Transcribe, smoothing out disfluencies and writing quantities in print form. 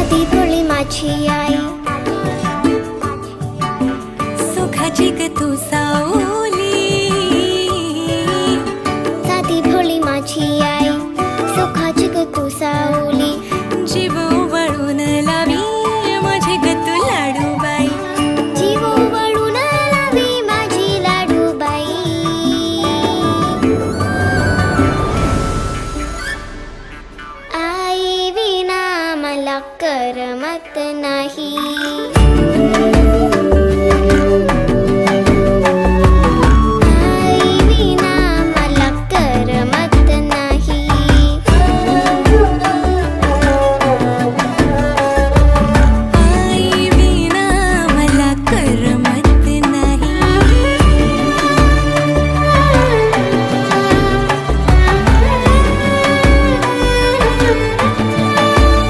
साधी भोळी माझी आई, सुखाची ग तू सावली, साधी भोळी माझी आई, सुखाची ग तू सावली, जीव वळून लावी माझी ग तू लाडूबाई, जीव वळून लावी माझी लाडूबाई. आई विना मला करमत नाही.